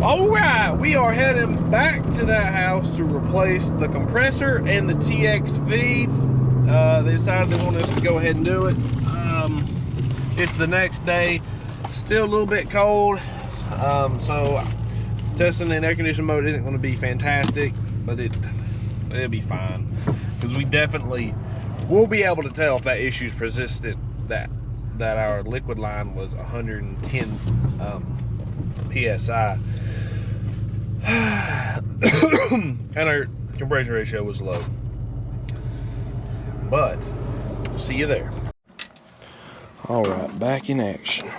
All right, we are heading back to that house to replace the compressor and the TXV. They decided they want us to go ahead and do it. It's the next day, still a little bit cold, so testing in air conditioning mode isn't going to be fantastic, but it'll be fine, because we definitely will be able to tell if that issue is persistent, that our liquid line was 110 psi and our compression ratio was low. But see you there. All right, back in action.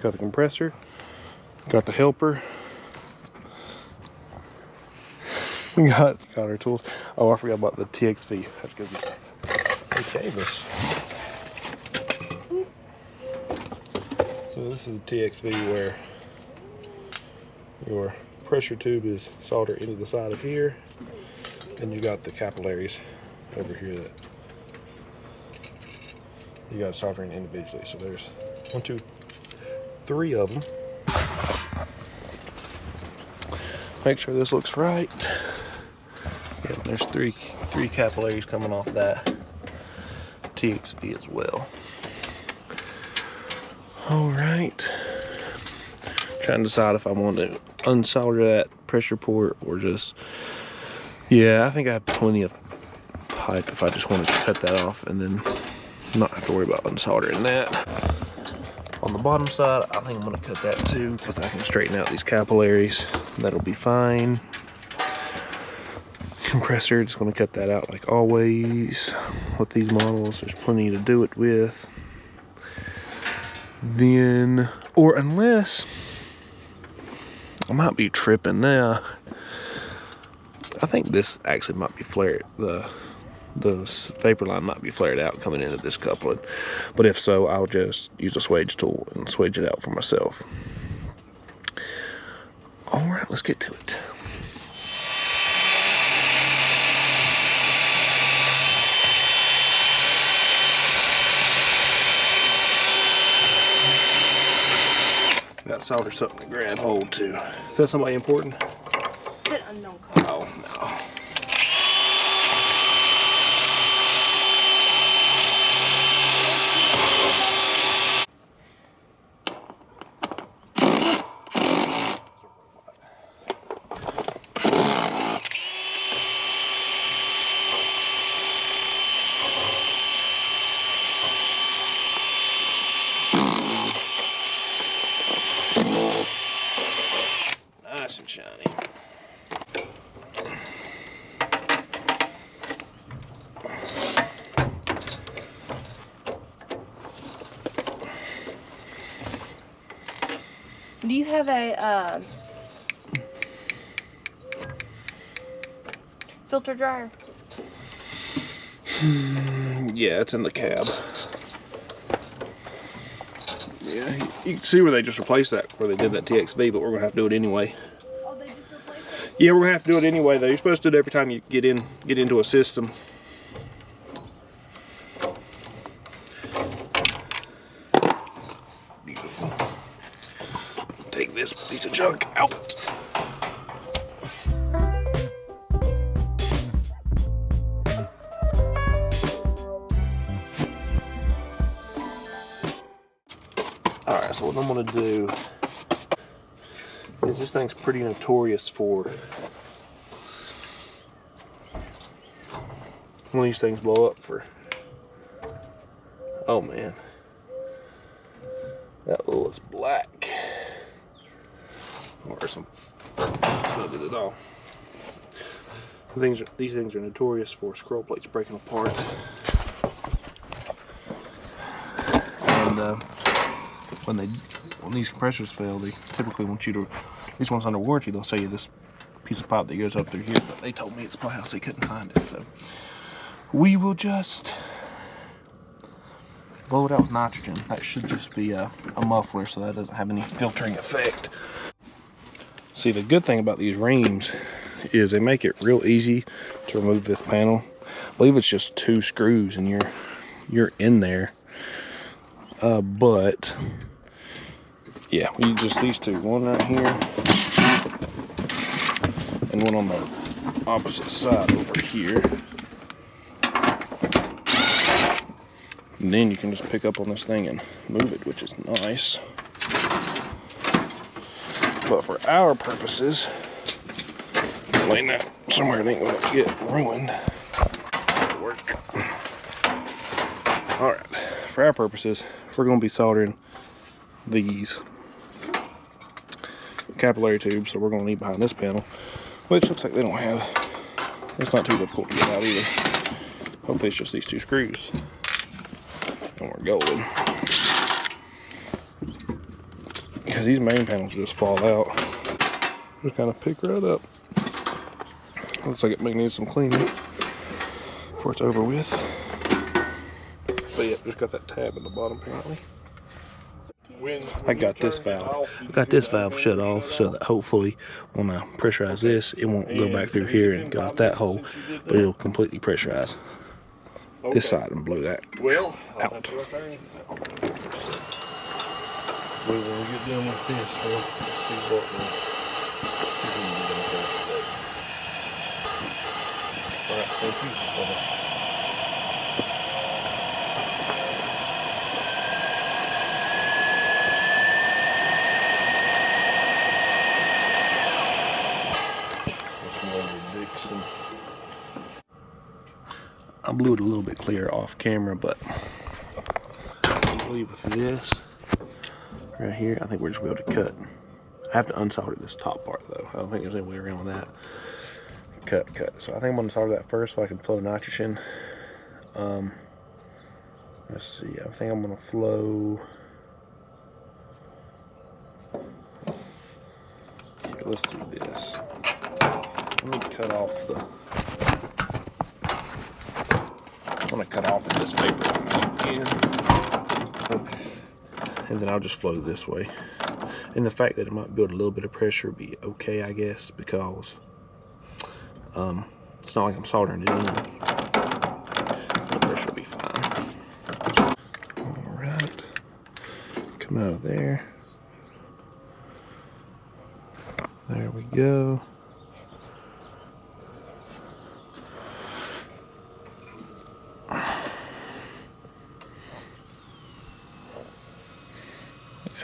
Got the compressor, got the helper, we got our tools. Oh, I forgot about the TXV. That's good. Okay, this. So this is the TXV where your pressure tube is soldered into the side of here, and you got the capillaries over here that you got soldering individually. So there's 1, 2, 3 of them. Make sure this looks right. Yeah, there's three capillaries coming off that TXV as well. All right. Trying to decide if I want to unsolder that pressure port or just, yeah, I think I have plenty of pipe if I just wanted to cut that off and then not have to worry about unsoldering that. On the bottom side, I think I'm gonna cut that too, because I can straighten out these capillaries. That'll be fine. Compressor, just gonna cut that out like always. With these models, there's plenty to do it with. Then, or unless, I might be tripping now. I think this actually might be flared. The vapor line might be flared out coming into this coupling. But if so, I'll just use a swage tool and swage it out for myself. All right, let's get to it. Got to solder something to grab hold to. Is that somebody important? It's an unknown code. Oh, no. Nice and shiny. Do you have a filter dryer? Yeah, it's in the cab. Yeah, you can see where they just replaced that, where they did that TXV, but we're gonna have to do it anyway. Oh, they just replaced it? Yeah, we're gonna have to do it anyway though. You're supposed to do it every time you get into a system. Beautiful. Take this piece of junk out. All right, so what I'm gonna do is, this thing's pretty notorious for when these things blow up for, oh man, that little is black. Or some, it's not good at all. These things are notorious for scroll plates breaking apart. And when these compressors fail, they typically want you to, at least once under warranty, they'll say you this piece of pipe that goes up through here, but they told me it's my house, they couldn't find it, so we will just blow it out with nitrogen. That should just be a muffler, so that doesn't have any filtering effect. See, the good thing about these Rheems is they make it real easy to remove this panel. I believe it's just 2 screws and you're in there. But Yeah, we use just these two. One right here and one on the opposite side over here. And then you can just pick up on this thing and move it, which is nice. But for our purposes, laying that somewhere it ain't gonna get ruined. Work. Alright, for our purposes, we're gonna be soldering these capillary tubes that we're gonna need behind this panel, which looks like they don't have, it's not too difficult to get out either. Hopefully it's just these two screws. And we're golden. Because these main panels just fall out. Just kind of pick right up. Looks like it may need some cleaning before it's over with. But yeah, just got that tab in the bottom apparently. I got this valve. I got this valve shut off so that hopefully when I pressurize this, it won't go back through here and go out that hole, but it'll completely pressurize this side and blow that out. We will get done with this. Let's see what we can get done with today. All right, thank you. Bye-bye. I blew it a little bit clear off camera, but I believe with this right here, I think we're just gonna be able to cut. I have to unsolder this top part though. I don't think there's any way around that. Cut. So I think I'm gonna solder that first so I can flow nitrogen. Let's see, I think I'm gonna flow. Here, let's do this. I'm gonna cut off the. I'm gonna cut off this paper again, and then I'll just flow this way. And the fact that it might build a little bit of pressure would be okay, I guess, because it's not like I'm soldering it in. The pressure will be fine. All right, come out of there. There we go.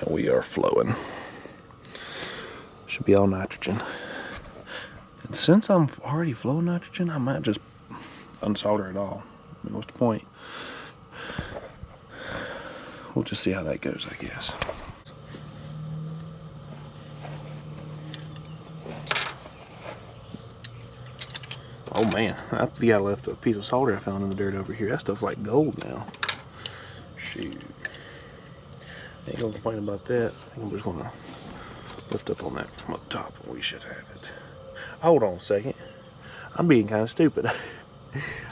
And we are flowing. Should be all nitrogen. And since I'm already flowing nitrogen, I might just unsolder it all. I mean, what's the point? We'll just see how that goes, I guess. Oh man, I think I left a piece of solder I found in the dirt over here. That stuff's like gold now. Shoot. Ain't gonna complain about that. I think I'm just gonna lift up on that from up top and we should have it. Hold on a second. I'm being kind of stupid.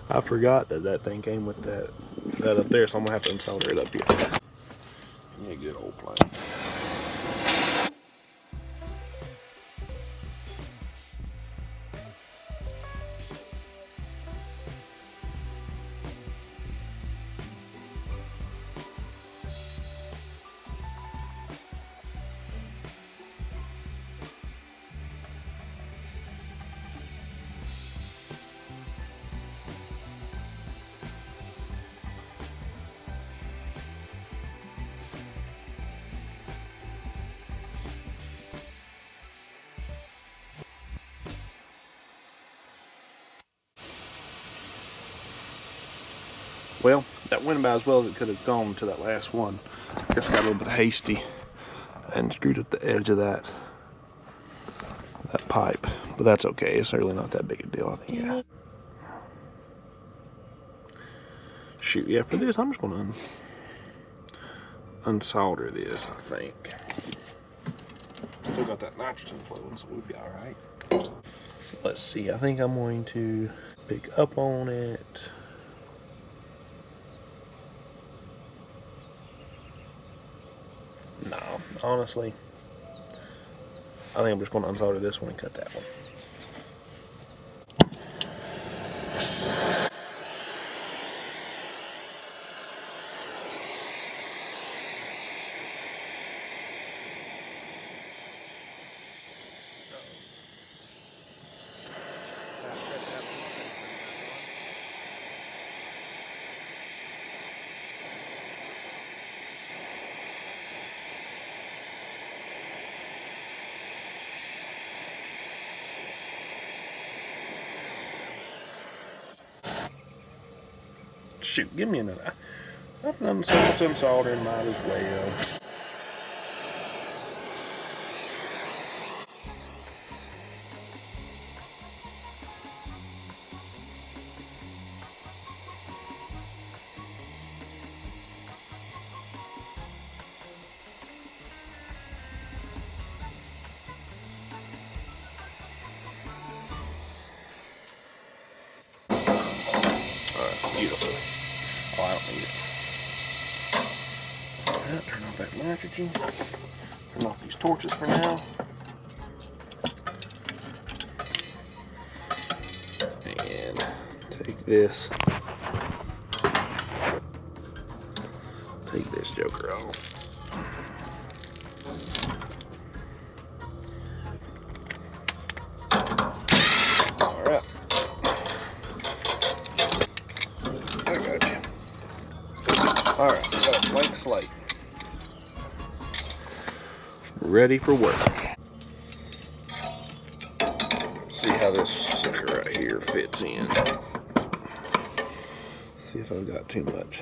I forgot that that thing came with that up there, so I'm gonna have to unsolder it up here. Yeah, good old plan. Well, that went about as well as it could have gone to that last one. I guess I got a little bit hasty and screwed up the edge of that pipe, but that's okay. It's really not that big a deal, I think. Yeah. Shoot, yeah. For this, I'm just gonna unsolder this. I think. Still got that nitrogen flowing, so we'll be all right. Let's see. I think I'm going to pick up on it. No, honestly, I think I'm just going to unsolder this one and cut that one. Shoot, give me another. I've done some soldering, might as well. Beautiful. Oh, I don't need it. Alright, turn off that nitrogen. Turn off these torches for now. And take this. Take this joker off. Alright. I got you. Alright, we got a blank slate. Ready for work. See how this sucker right here fits in. See if I've got too much.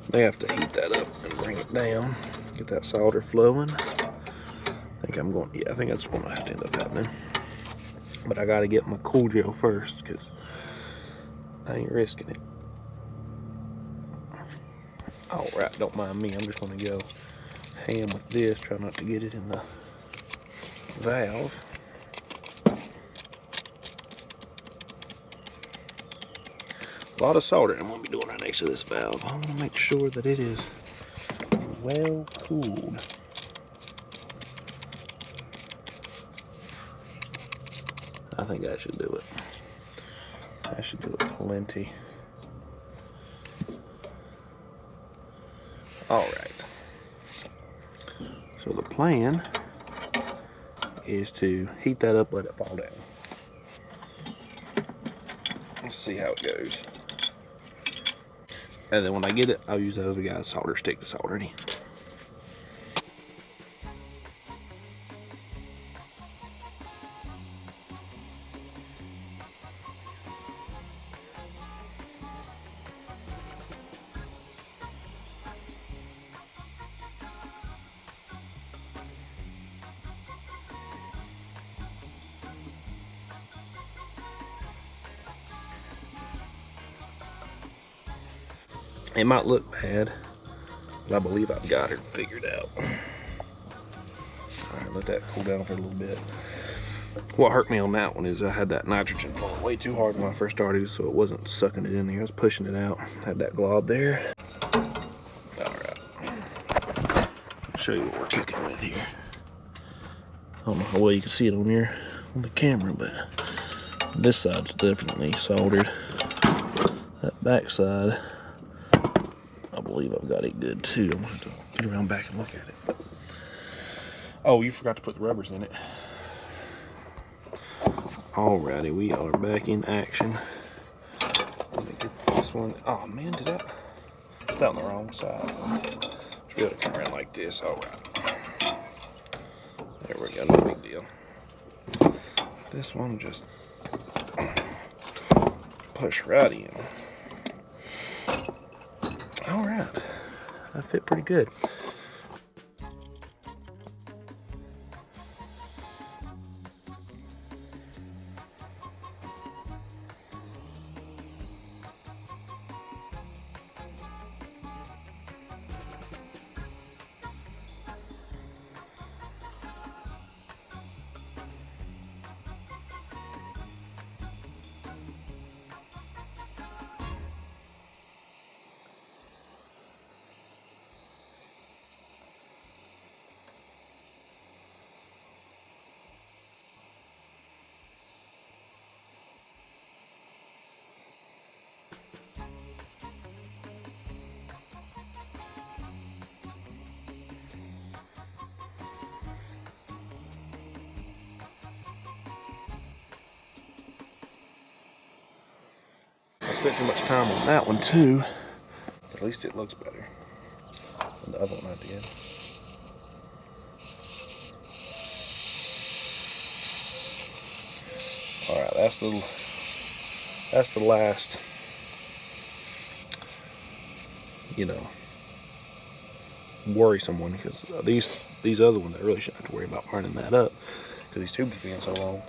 They have to heat that up and bring it down. Get that solder flowing. I think that's what I have to end up happening. But I gotta get my cool gel first because I ain't risking it. Alright, don't mind me. I'm just gonna go ham with this. Try not to get it in the valve. A lot of soldering I'm gonna be doing right next to this valve. I wanna make sure that it is well cooled. I think I should do it. I should do it plenty. Alright. So the plan is to heat that up, let it fall down. Let's see how it goes. And then when I get it, I'll use that other guy's solder stick to solder it in. It might look bad, but I believe I've got her figured out. All right, let that cool down for a little bit. What hurt me on that one is I had that nitrogen flowing way too hard when I first started, so it wasn't sucking it in there. I was pushing it out. Had that glob there. All right. I'll show you what we're cooking with here. I don't know how well you can see it on the camera, but this side's definitely soldered. That back side, I believe I've got it good too. I'm gonna have to get around back and look at it. Oh, you forgot to put the rubbers in it. Alrighty, we are back in action. Let me get this one. Oh man, did I? It's down the wrong side. Should be able to come around like this. Alright. There we go, no big deal. This one just push right in. Alright, that fit pretty good. Spent too much time on that one too, but at least it looks better than the other one I did. All right, that's the last you know, worry someone, because these other ones I really shouldn't have to worry about burning that up because these tubes are being so long.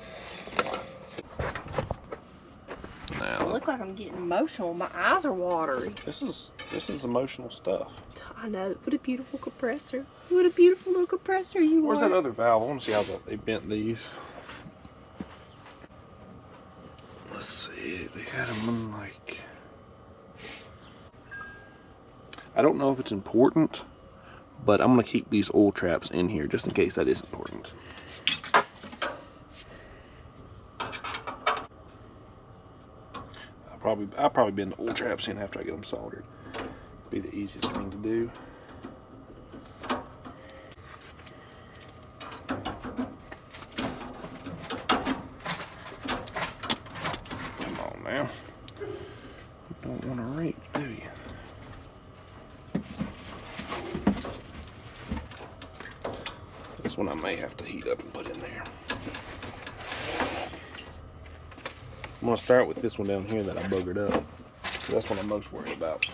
I Now, look like I'm getting emotional. My eyes are watery. this is emotional stuff. I know. What a beautiful compressor. What a beautiful little compressor you Where's are. that other valve? I want to see how they bent these. Let's see. They had them in like, I don't know if it's important, but I'm gonna keep these oil traps in here just in case that is important. I'll probably bend the oil traps in after I get them soldered. Be the easiest thing to do. Come on now. You don't want to reach, do you? This one I may have to heat up and put in there. I'm gonna start with this one down here that I buggered up. That's what I'm most worried about.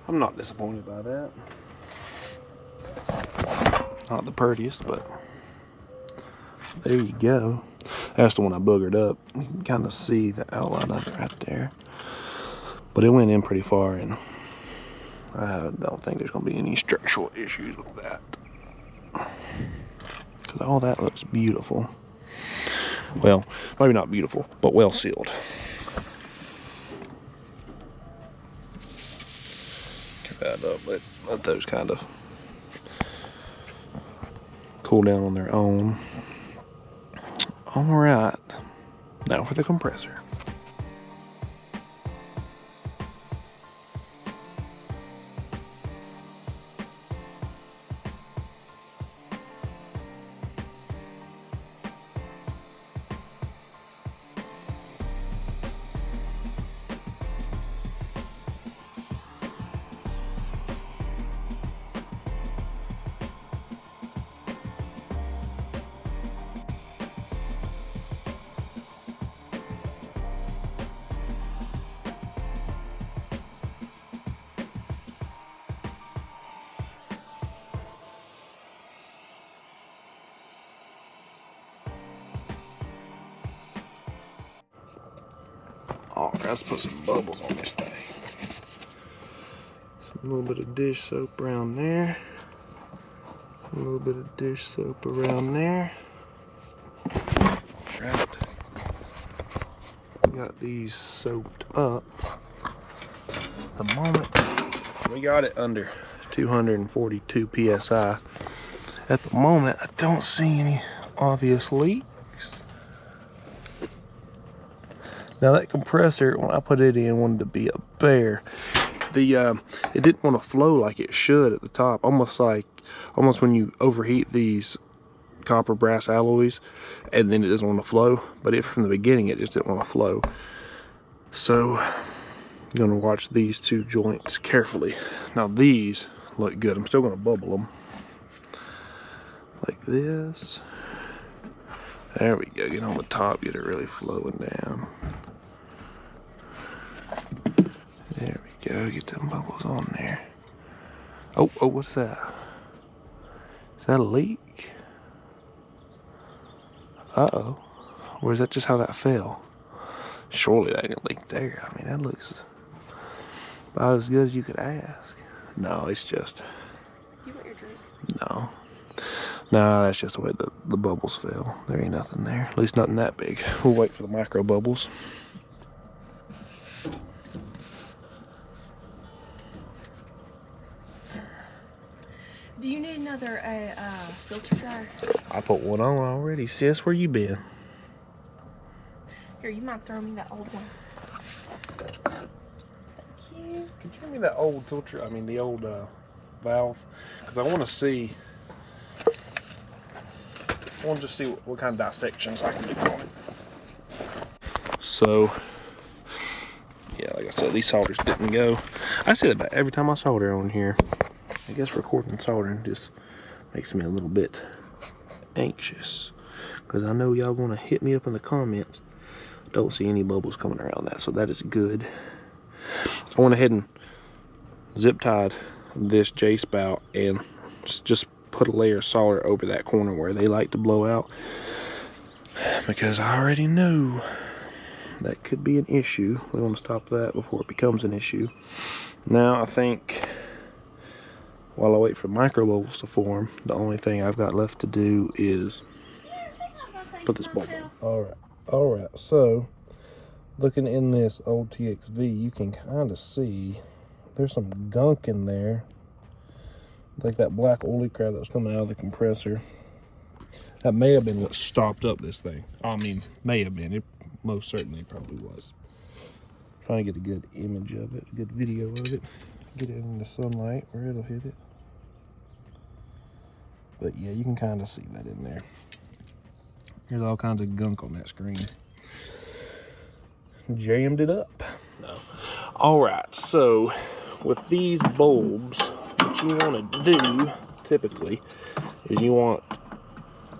I'm not disappointed by that. Not the prettiest, but there you go. That's the one I boogered up. You can kind of see the outline of it right there. But it went in pretty far, and I don't think there's going to be any structural issues with that. Because all that looks beautiful. Well, maybe not beautiful, but well sealed. Get that up, let those kind of cool down on their own. All right, now for the compressor. Let's put some bubbles on this thing. A little bit of dish soap around there. A little bit of dish soap around there. Right. Got these soaked up. The moment we got it under 242 psi. At the moment, I don't see any obvious leaks. Now that compressor, when I put it in, wanted to be a bear. It didn't want to flow like it should at the top, almost when you overheat these copper brass alloys and then it doesn't want to flow. But from the beginning it just didn't want to flow. So I'm gonna watch these two joints carefully. Now these look good. I'm still gonna bubble them like this. There we go. Get on the top, get it really flowing down. There we go, get them bubbles on there. Oh, what's that? Is that a leak? Uh-oh. Or is that just how that fell? Surely that didn't leak there. I mean, that looks about as good as you could ask. No, it's just... You want your drink? No. No, that's just the way the bubbles fell. There ain't nothing there. At least nothing that big. We'll wait for the micro bubbles. Do you need another filter dryer? I put one on already. Sis, where you been? Here, you might throw me that old one. Thank you. Could you give me that old filter? I mean, the old valve, because I want to see. I want to just see what kind of dissections I can do on it. So, yeah, like I said, these solders didn't go. I say that about every time I solder on here. I guess recording soldering just makes me a little bit anxious, because I know y'all want to hit me up in the comments. Don't see any bubbles coming around that, so that is good. I went ahead and zip tied this J spout and just put a layer of solder over that corner where they like to blow out, because I already know that could be an issue. We want to stop that before it becomes an issue. Now I think, while I wait for micro bubbles to form, the only thing I've got left to do is put this bubble on. Alright, so looking in this old TXV, you can kind of see there's some gunk in there, like that black oily crap that was coming out of the compressor. That may have been what stopped up this thing. I mean, may have been. It most certainly probably was. Trying to get a good image of it, a good video of it. Get it in the sunlight where it'll hit it. But yeah, you can kind of see that in there. There's all kinds of gunk on that screen. Jammed it up. No. Alright, so with these bulbs, what you want to do typically is you want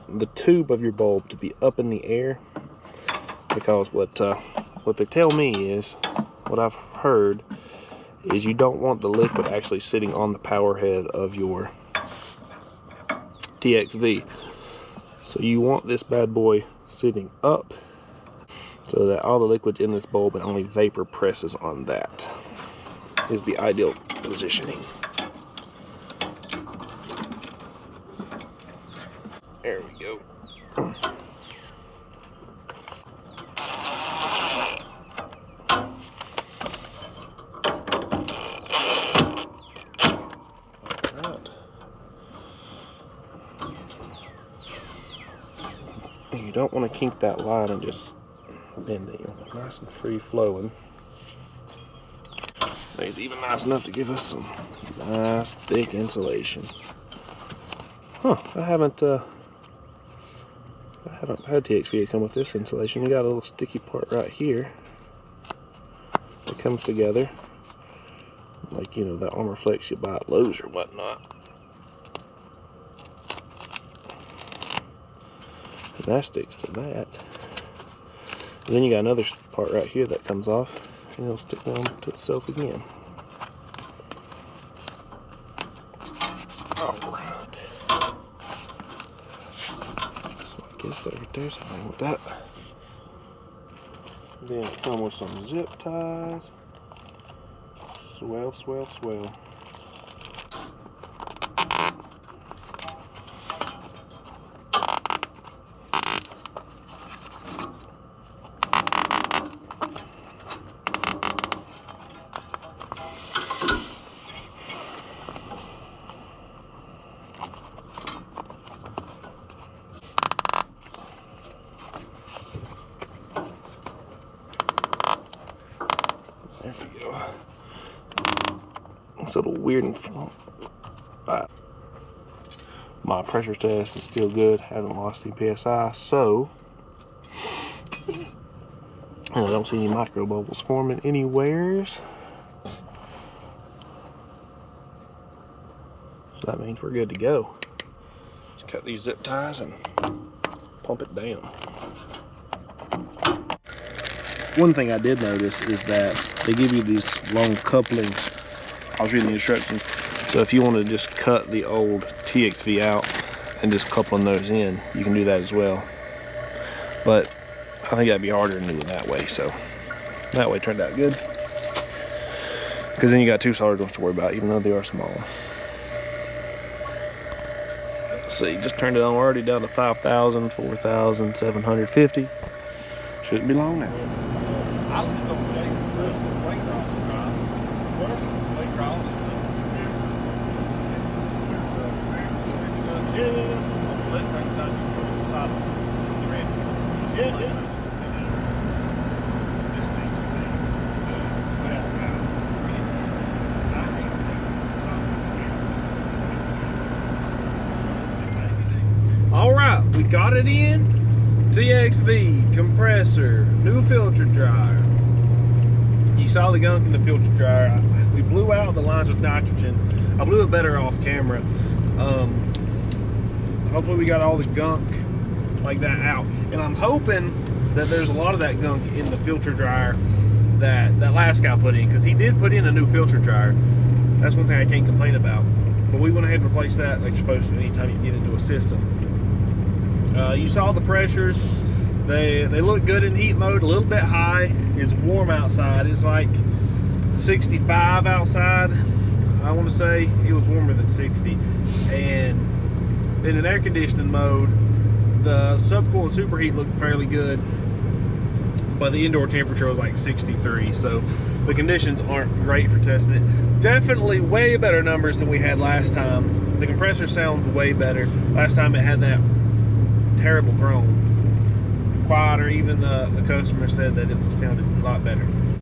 the tube of your bulb to be up in the air, because what they tell me is, what I've heard is, you don't want the liquid actually sitting on the power head of your TXV. So you want this bad boy sitting up so that all the liquid's in this bulb and only vapor presses on that. Is the ideal positioning. There we go. You don't want to kink that line and just bend it. You want it nice and free flowing. It's even nice enough to give us some nice thick insulation. Huh, I haven't had TXV come with this insulation. You got a little sticky part right here that comes together, like, you know, that Armor Flex you buy at Lowe's or whatnot. And that sticks to that. And then you got another part right here that comes off, and it'll stick down to itself again. Alright. So I guess that right there's something with that. Then it comes with some zip ties. Swell, swell, swell. There we go. It's a little weird and my pressure test is still good. Haven't lost any PSI, so and I don't see any micro bubbles forming anywheres. So that means we're good to go. Just cut these zip ties and pump it down. One thing I did notice is that they give you these long couplings. I was reading the instructions. So if you want to just cut the old TXV out and just coupling those in, you can do that as well. But I think that'd be harder than doing that way. So that way turned out good. Because then you got two solder joints to worry about, even though they are small. Let's see, just turned it on. We're already down to 5,000, 4,750. Shouldn't be long now. I was just gonna take this weight cross, right? What? Weight cross. Yeah. On the left hand side, you put it inside the transfer. Yeah. This needs to be set out. All right, we got it in. TXV, compressor, new filter dryer. You saw the gunk in the filter dryer. We blew out the lines with nitrogen. I blew it better off camera. Hopefully we got all the gunk like that out. And I'm hoping that there's a lot of that gunk in the filter dryer that last guy put in, because he did put in a new filter dryer. That's one thing I can't complain about. But we went ahead and replaced that like you're supposed to anytime you get into a system. You saw the pressures. They look good in heat mode, a little bit high. It's warm outside. It's like 65 outside. I want to say it was warmer than 60. And in an air conditioning mode, the subcooled superheat looked fairly good, but the indoor temperature was like 63. So the conditions aren't great for testing it. Definitely way better numbers than we had last time. The compressor sounds way better. Last time it had that terrible groan. Quieter, even the customer said that it sounded a lot better.